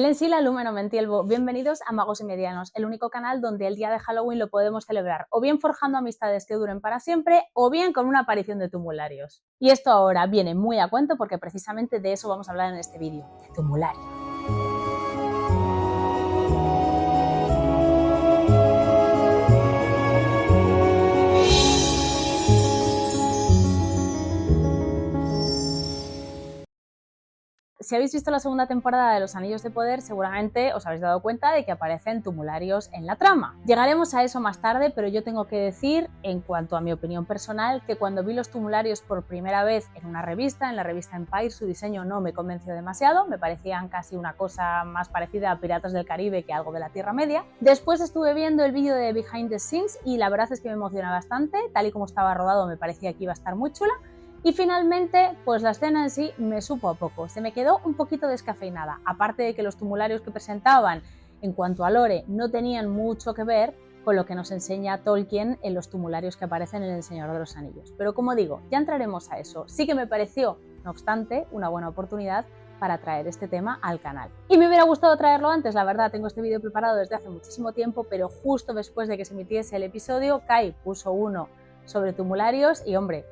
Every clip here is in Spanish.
Ensila Lumeno Mentielvo, bienvenidos a Magos y Medianos, el único canal donde el día de Halloween lo podemos celebrar o bien forjando amistades que duren para siempre o bien con una aparición de tumularios. Y esto ahora viene muy a cuento porque precisamente de eso vamos a hablar en este vídeo, de tumularios. Si habéis visto la segunda temporada de Los Anillos de Poder, seguramente os habéis dado cuenta de que aparecen tumularios en la trama. Llegaremos a eso más tarde, pero yo tengo que decir, en cuanto a mi opinión personal, que cuando vi los tumularios por primera vez en una revista, en la revista Empire, su diseño no me convenció demasiado, me parecían casi una cosa más parecida a Piratas del Caribe que algo de la Tierra Media. Después estuve viendo el vídeo de Behind the Scenes y la verdad es que me emociona bastante, tal y como estaba rodado me parecía que iba a estar muy chula. Y finalmente, pues la escena en sí me supo a poco, se me quedó un poquito descafeinada, aparte de que los tumularios que presentaban en cuanto a lore no tenían mucho que ver con lo que nos enseña Tolkien en los tumularios que aparecen en El Señor de los Anillos. Pero como digo, ya entraremos a eso. Sí que me pareció, no obstante, una buena oportunidad para traer este tema al canal. Y me hubiera gustado traerlo antes, la verdad, tengo este vídeo preparado desde hace muchísimo tiempo, pero justo después de que se emitiese el episodio, Kai puso uno sobre tumularios y hombre,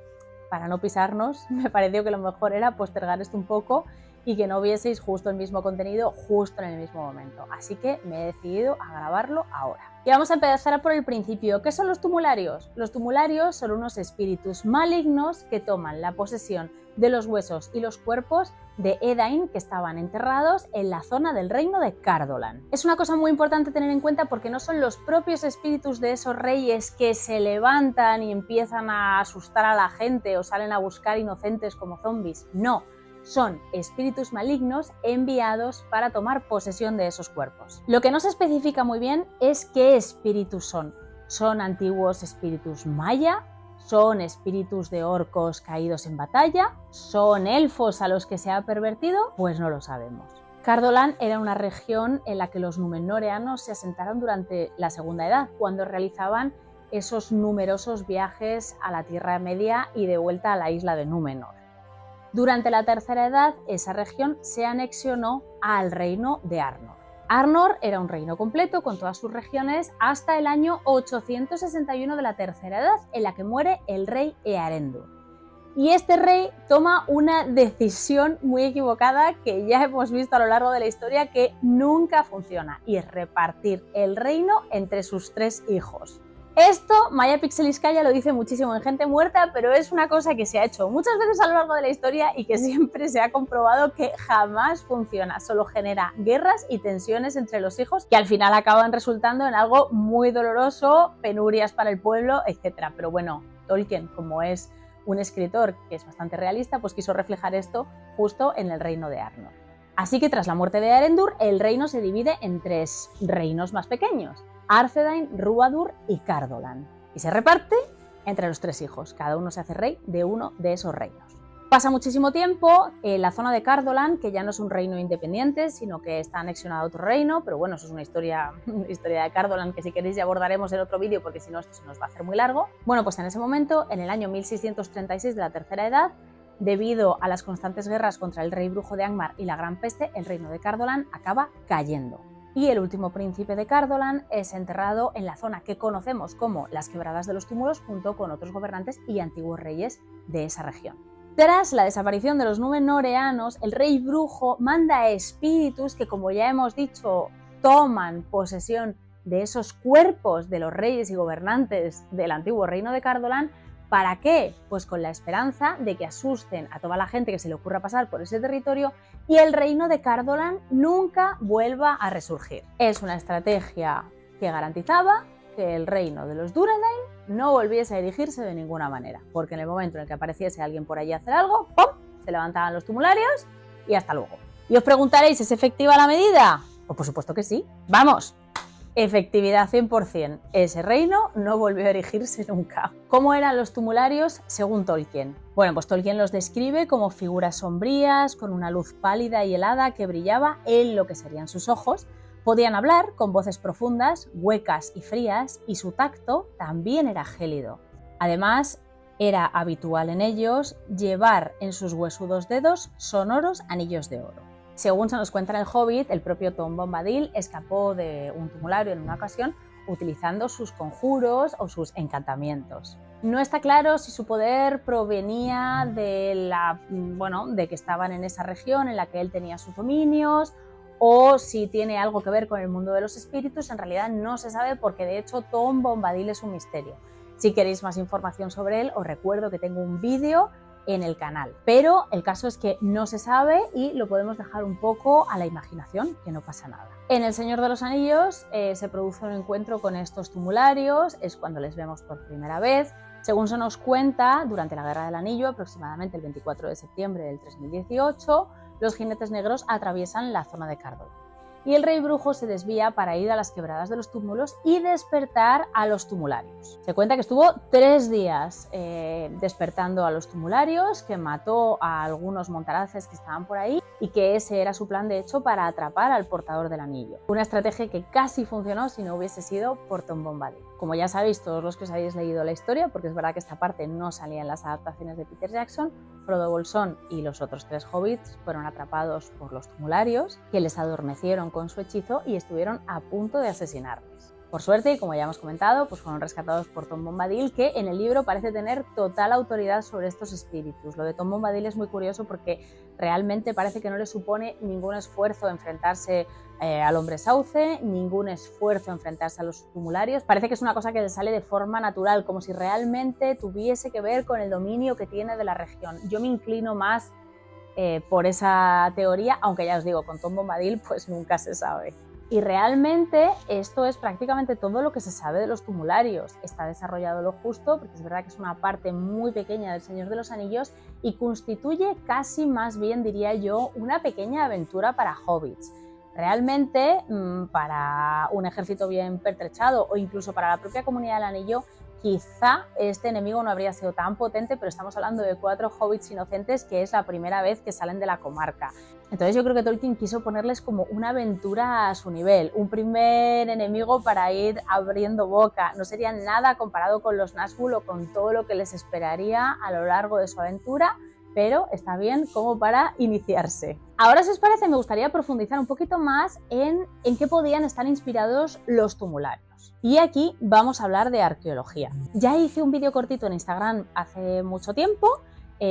para no pisarnos, me pareció que lo mejor era postergar esto un poco y que no vieseis justo el mismo contenido justo en el mismo momento. Así que me he decidido a grabarlo ahora. Y vamos a empezar por el principio. ¿Qué son los tumularios? Los tumularios son unos espíritus malignos que toman la posesión de los huesos y los cuerpos de Edain que estaban enterrados en la zona del reino de Cardolan. Es una cosa muy importante tener en cuenta porque no son los propios espíritus de esos reyes que se levantan y empiezan a asustar a la gente o salen a buscar inocentes como zombies. No. Son espíritus malignos enviados para tomar posesión de esos cuerpos. Lo que no se especifica muy bien es qué espíritus son. ¿Son antiguos espíritus maya? ¿Son espíritus de orcos caídos en batalla? ¿Son elfos a los que se ha pervertido? Pues no lo sabemos. Cardolan era una región en la que los númenoreanos se asentaron durante la Segunda Edad, cuando realizaban esos numerosos viajes a la Tierra Media y de vuelta a la isla de Númenor. Durante la Tercera Edad, esa región se anexionó al reino de Arnor. Arnor era un reino completo con todas sus regiones hasta el año 861 de la Tercera Edad, en la que muere el rey Earendur. Y este rey toma una decisión muy equivocada que ya hemos visto a lo largo de la historia que nunca funciona, y es repartir el reino entre sus 3 hijos. Esto Maya Pixeliskaya lo dice muchísimo en Gente Muerta, pero es una cosa que se ha hecho muchas veces a lo largo de la historia y que siempre se ha comprobado que jamás funciona, solo genera guerras y tensiones entre los hijos que al final acaban resultando en algo muy doloroso, penurias para el pueblo, etc. Pero bueno, Tolkien, como es un escritor que es bastante realista, pues quiso reflejar esto justo en el reino de Arnor. Así que tras la muerte de Earendur, el reino se divide en 3 reinos más pequeños: Arthedain, Rúadur y Cardolan. Y se reparte entre los 3 hijos. Cada uno se hace rey de uno de esos reinos. Pasa muchísimo tiempo en la zona de Cardolan, que ya no es un reino independiente, sino que está anexionado a otro reino, pero bueno, eso es una historia de Cardolan que si queréis ya abordaremos en otro vídeo porque si no esto se nos va a hacer muy largo. Bueno, pues en ese momento, en el año 1636 de la Tercera Edad, debido a las constantes guerras contra el rey brujo de Angmar y la Gran Peste, el reino de Cardolan acaba cayendo. Y el último príncipe de Cardolan es enterrado en la zona que conocemos como las Quebradas de los Túmulos junto con otros gobernantes y antiguos reyes de esa región. Tras la desaparición de los númenoreanos, el rey brujo manda a espíritus que, como ya hemos dicho, toman posesión de esos cuerpos de los reyes y gobernantes del antiguo reino de Cardolan. ¿Para qué? Pues con la esperanza de que asusten a toda la gente que se le ocurra pasar por ese territorio y el reino de Cardolan nunca vuelva a resurgir. Es una estrategia que garantizaba que el reino de los Dúnedain no volviese a erigirse de ninguna manera, porque en el momento en el que apareciese alguien por allí a hacer algo, ¡pum!, se levantaban los tumularios y hasta luego. Y os preguntaréis, ¿es efectiva la medida? Pues por supuesto que sí. ¡Vamos! Efectividad 100%. Ese reino no volvió a erigirse nunca. ¿Cómo eran los tumularios según Tolkien? Bueno, pues Tolkien los describe como figuras sombrías, con una luz pálida y helada que brillaba en lo que serían sus ojos. Podían hablar con voces profundas, huecas y frías, y su tacto también era gélido. Además, era habitual en ellos llevar en sus huesudos dedos sonoros anillos de oro. Según se nos cuenta en el Hobbit, el propio Tom Bombadil escapó de un tumulario en una ocasión utilizando sus conjuros o sus encantamientos. No está claro si su poder provenía de que estaban en esa región en la que él tenía sus dominios, o si tiene algo que ver con el mundo de los espíritus. En realidad no se sabe, porque de hecho Tom Bombadil es un misterio. Si queréis más información sobre él, os recuerdo que tengo un vídeo en el canal, pero el caso es que no se sabe y lo podemos dejar un poco a la imaginación, que no pasa nada. En El Señor de los Anillos se produce un encuentro con estos tumularios, es cuando les vemos por primera vez. Según se nos cuenta, durante la Guerra del Anillo, aproximadamente el 24 de septiembre del 3018, los jinetes negros atraviesan la zona de Cardol y el rey brujo se desvía para ir a las quebradas de los túmulos y despertar a los tumularios. Se cuenta que estuvo 3 días despertando a los tumularios, que mató a algunos montaraces que estaban por ahí y que ese era su plan de hecho para atrapar al portador del anillo. Una estrategia que casi funcionó si no hubiese sido por Tom Bombadil. Como ya sabéis todos los que os habéis leído la historia, porque es verdad que esta parte no salía en las adaptaciones de Peter Jackson, Frodo Bolsón y los otros 3 hobbits fueron atrapados por los tumularios, que les adormecieron con su hechizo y estuvieron a punto de asesinarles. Por suerte, y como ya hemos comentado, pues fueron rescatados por Tom Bombadil, que en el libro parece tener total autoridad sobre estos espíritus. Lo de Tom Bombadil es muy curioso porque realmente parece que no le supone ningún esfuerzo enfrentarse al hombre sauce, ningún esfuerzo enfrentarse a los tumularios. Parece que es una cosa que le sale de forma natural, como si realmente tuviese que ver con el dominio que tiene de la región. Yo me inclino más por esa teoría, aunque ya os digo, con Tom Bombadil pues nunca se sabe. Y realmente esto es prácticamente todo lo que se sabe de los tumularios. Está desarrollado lo justo, porque es verdad que es una parte muy pequeña del Señor de los Anillos y constituye casi, más bien diría yo, una pequeña aventura para hobbits. Realmente, para un ejército bien pertrechado o incluso para la propia comunidad del anillo, quizá este enemigo no habría sido tan potente, pero estamos hablando de 4 hobbits inocentes, que es la primera vez que salen de la comarca. Entonces yo creo que Tolkien quiso ponerles como una aventura a su nivel, un primer enemigo para ir abriendo boca. No sería nada comparado con los Nazgûl o con todo lo que les esperaría a lo largo de su aventura, pero está bien como para iniciarse. Ahora, si os parece, me gustaría profundizar un poquito más en qué podían estar inspirados los tumularios. Y aquí vamos a hablar de arqueología. Ya hice un vídeo cortito en Instagram hace mucho tiempo,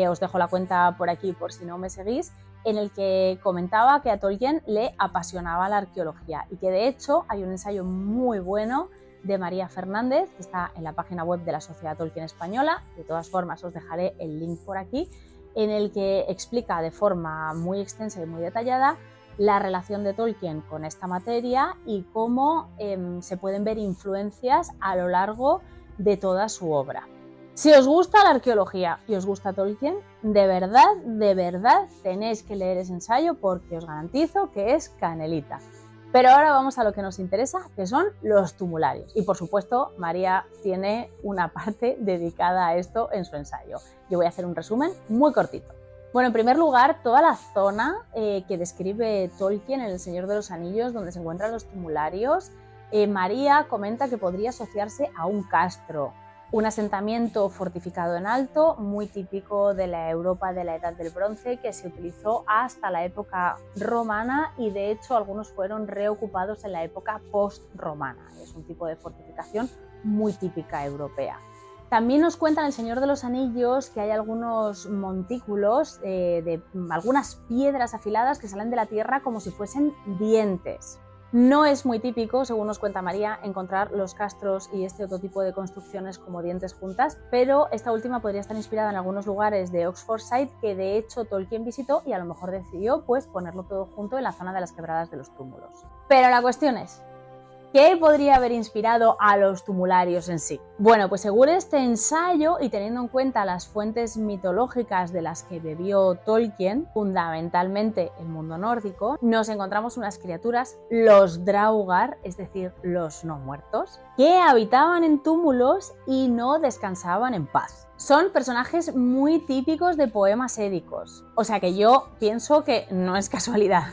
os dejo la cuenta por aquí por si no me seguís, en el que comentaba que a Tolkien le apasionaba la arqueología y que de hecho hay un ensayo muy bueno de María Fernández, que está en la página web de la Sociedad Tolkien Española. De todas formas os dejaré el link por aquí, en el que explica de forma muy extensa y muy detallada la relación de Tolkien con esta materia y cómo se pueden ver influencias a lo largo de toda su obra. Si os gusta la arqueología y os gusta Tolkien, de verdad tenéis que leer ese ensayo, porque os garantizo que es canelita. Pero ahora vamos a lo que nos interesa, que son los tumularios. Y por supuesto, María tiene una parte dedicada a esto en su ensayo. Yo voy a hacer un resumen muy cortito. Bueno, en primer lugar, toda la zona que describe Tolkien en El Señor de los Anillos, donde se encuentran los tumularios, María comenta que podría asociarse a un castro, un asentamiento fortificado en alto, muy típico de la Europa de la Edad del Bronce, que se utilizó hasta la época romana y de hecho algunos fueron reocupados en la época post-romana. Es un tipo de fortificación muy típica europea. También nos cuentan en El Señor de los Anillos que hay algunos montículos de algunas piedras afiladas que salen de la tierra como si fuesen dientes. No es muy típico, según nos cuenta María, encontrar los castros y este otro tipo de construcciones como dientes juntas, pero esta última podría estar inspirada en algunos lugares de Oxfordshire que de hecho Tolkien visitó y a lo mejor decidió pues ponerlo todo junto en la zona de las quebradas de los túmulos. Pero la cuestión es, ¿qué podría haber inspirado a los tumularios en sí? Bueno, pues según este ensayo y teniendo en cuenta las fuentes mitológicas de las que bebió Tolkien, fundamentalmente el mundo nórdico, nos encontramos unas criaturas, los Draugr, es decir, los no muertos, que habitaban en túmulos y no descansaban en paz. Son personajes muy típicos de poemas édicos, o sea que yo pienso que no es casualidad.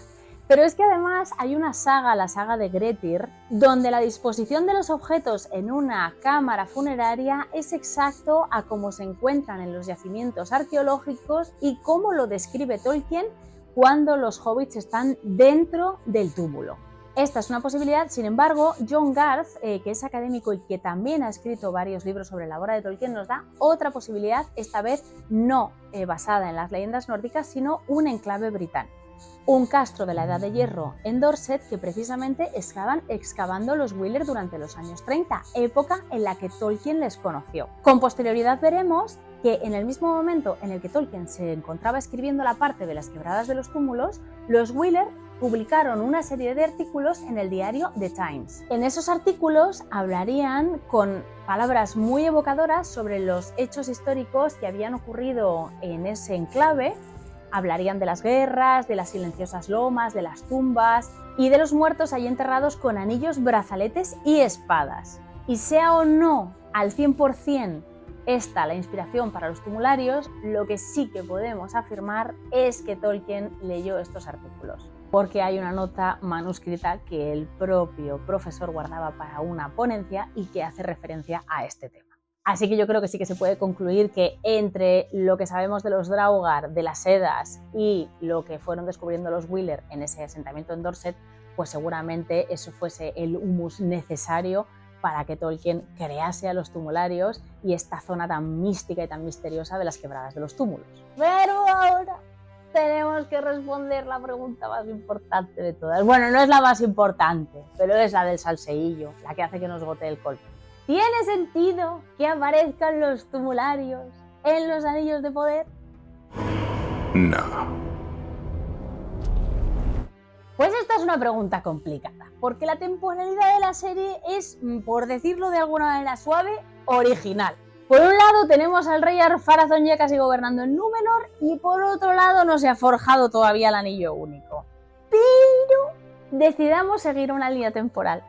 Pero es que además hay una saga, la saga de Grettir, donde la disposición de los objetos en una cámara funeraria es exacto a cómo se encuentran en los yacimientos arqueológicos y cómo lo describe Tolkien cuando los hobbits están dentro del túmulo. Esta es una posibilidad, sin embargo, John Garth, que es académico y que también ha escrito varios libros sobre la obra de Tolkien, nos da otra posibilidad, esta vez no basada en las leyendas nórdicas, sino un enclave británico. Un castro de la Edad de Hierro en Dorset que precisamente estaban excavando los Wheeler durante los años 30, época en la que Tolkien les conoció. Con posterioridad veremos que en el mismo momento en el que Tolkien se encontraba escribiendo la parte de las quebradas de los túmulos, los Wheeler publicaron una serie de artículos en el diario The Times. En esos artículos hablarían con palabras muy evocadoras sobre los hechos históricos que habían ocurrido en ese enclave. Hablarían de las guerras, de las silenciosas lomas, de las tumbas y de los muertos allí enterrados con anillos, brazaletes y espadas. Y sea o no al 100% esta la inspiración para los tumularios, lo que sí que podemos afirmar es que Tolkien leyó estos artículos, porque hay una nota manuscrita que el propio profesor guardaba para una ponencia y que hace referencia a este tema. Así que yo creo que sí que se puede concluir que entre lo que sabemos de los Draugr, de las Edas y lo que fueron descubriendo los Wheeler en ese asentamiento en Dorset, pues seguramente eso fuese el humus necesario para que Tolkien crease a los tumularios y esta zona tan mística y tan misteriosa de las quebradas de los túmulos. Pero ahora tenemos que responder la pregunta más importante de todas. Bueno, no es la más importante, pero es la del salseillo, la que hace que nos gotee el colpo. ¿Tiene sentido que aparezcan los tumularios en los anillos de poder? No. Pues esta es una pregunta complicada, porque la temporalidad de la serie es, por decirlo de alguna manera suave, original. Por un lado tenemos al rey Ar-Pharazôn ya casi gobernando en Númenor y por otro lado no se ha forjado todavía el anillo único. Pero decidamos seguir una línea temporal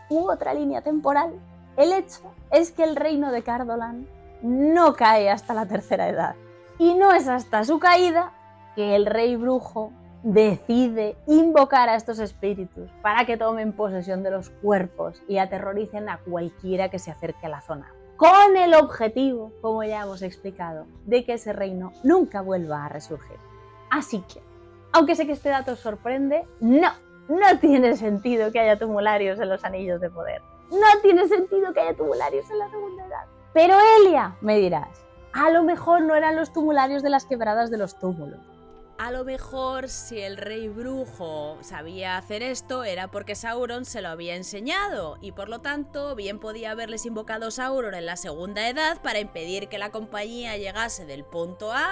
u otra línea temporal. El hecho es que el reino de Cardolan no cae hasta la tercera edad. Y no es hasta su caída que el rey brujo decide invocar a estos espíritus para que tomen posesión de los cuerpos y aterroricen a cualquiera que se acerque a la zona, con el objetivo, como ya hemos explicado, de que ese reino nunca vuelva a resurgir. Así que, aunque sé que este dato os sorprende, no tiene sentido que haya tumularios en los anillos de poder. No tiene sentido que haya tumularios en la segunda edad. Pero Elia, me dirás, a lo mejor no eran los tumularios de las quebradas de los túmulos. A lo mejor si el rey brujo sabía hacer esto era porque Sauron se lo había enseñado y por lo tanto bien podía haberles invocado a Sauron en la segunda edad para impedir que la compañía llegase del punto A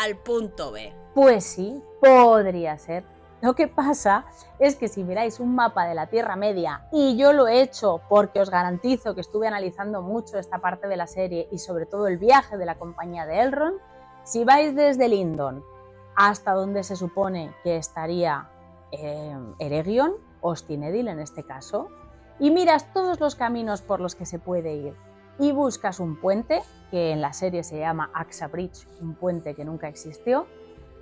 al punto B. Pues sí, podría ser. Lo que pasa es que si miráis un mapa de la Tierra Media, y yo lo he hecho porque os garantizo que estuve analizando mucho esta parte de la serie y sobre todo el viaje de la compañía de Elrond, si vais desde Lindon hasta donde se supone que estaría Eregion, Ostinedil en este caso, y miras todos los caminos por los que se puede ir y buscas un puente, que en la serie se llama Axa Bridge, un puente que nunca existió,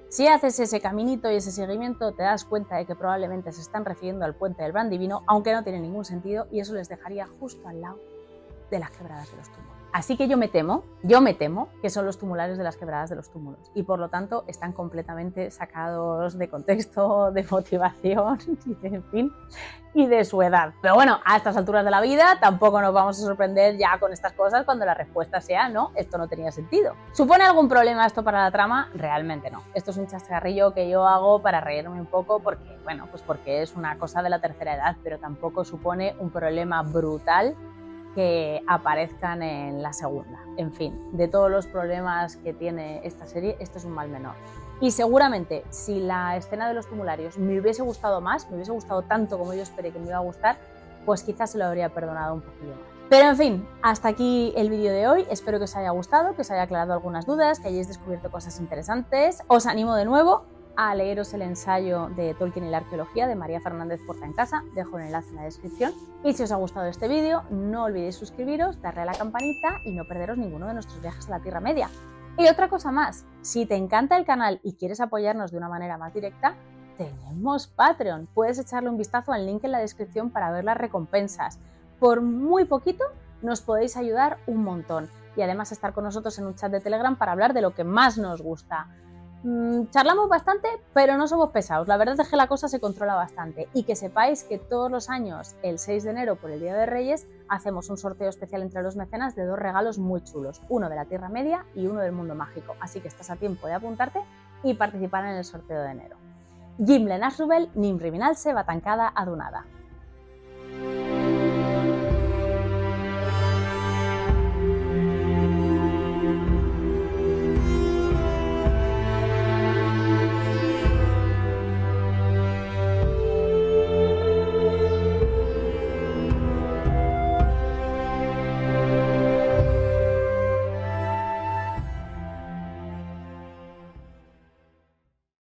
si haces ese caminito y ese seguimiento te das cuenta de que probablemente se están refiriendo al puente del Brandivino, aunque no tiene ningún sentido y eso les dejaría justo al lado de las quebradas de los túmulos. Así que yo me temo que son los tumularios de las quebradas de los túmulos y por lo tanto están completamente sacados de contexto, de motivación y de su edad. Pero bueno, a estas alturas de la vida tampoco nos vamos a sorprender ya con estas cosas cuando la respuesta sea no, esto no tenía sentido. ¿Supone algún problema esto para la trama? Realmente no. Esto es un chascarrillo que yo hago para reírme un poco porque, bueno, pues porque es una cosa de la tercera edad, pero tampoco supone un problema brutal que aparezcan en la segunda. En fin, de todos los problemas que tiene esta serie, este es un mal menor. Y seguramente, si la escena de los tumularios me hubiese gustado más, me hubiese gustado tanto como yo esperé que me iba a gustar, pues quizás se lo habría perdonado un poquillo más. Pero en fin, hasta aquí el vídeo de hoy. Espero que os haya gustado, que os haya aclarado algunas dudas, que hayáis descubierto cosas interesantes. Os animo de nuevo a leeros el ensayo de Tolkien y la arqueología de María Fernández Porta en Casa, dejo el enlace en la descripción. Y si os ha gustado este vídeo, no olvidéis suscribiros, darle a la campanita y no perderos ninguno de nuestros viajes a la Tierra Media. Y otra cosa más, si te encanta el canal y quieres apoyarnos de una manera más directa, tenemos Patreon. Puedes echarle un vistazo al link en la descripción para ver las recompensas. Por muy poquito nos podéis ayudar un montón y además estar con nosotros en un chat de Telegram para hablar de lo que más nos gusta. Charlamos bastante, pero no somos pesados. La verdad es que la cosa se controla bastante. Y que sepáis que todos los años, el 6 de enero, por el Día de Reyes, hacemos un sorteo especial entre los mecenas de 2 regalos muy chulos. Uno de la Tierra Media y uno del Mundo Mágico. Así que estás a tiempo de apuntarte y participar en el sorteo de enero. Gimlen Asrubel, Nimriminalse, Batancada, Adunada.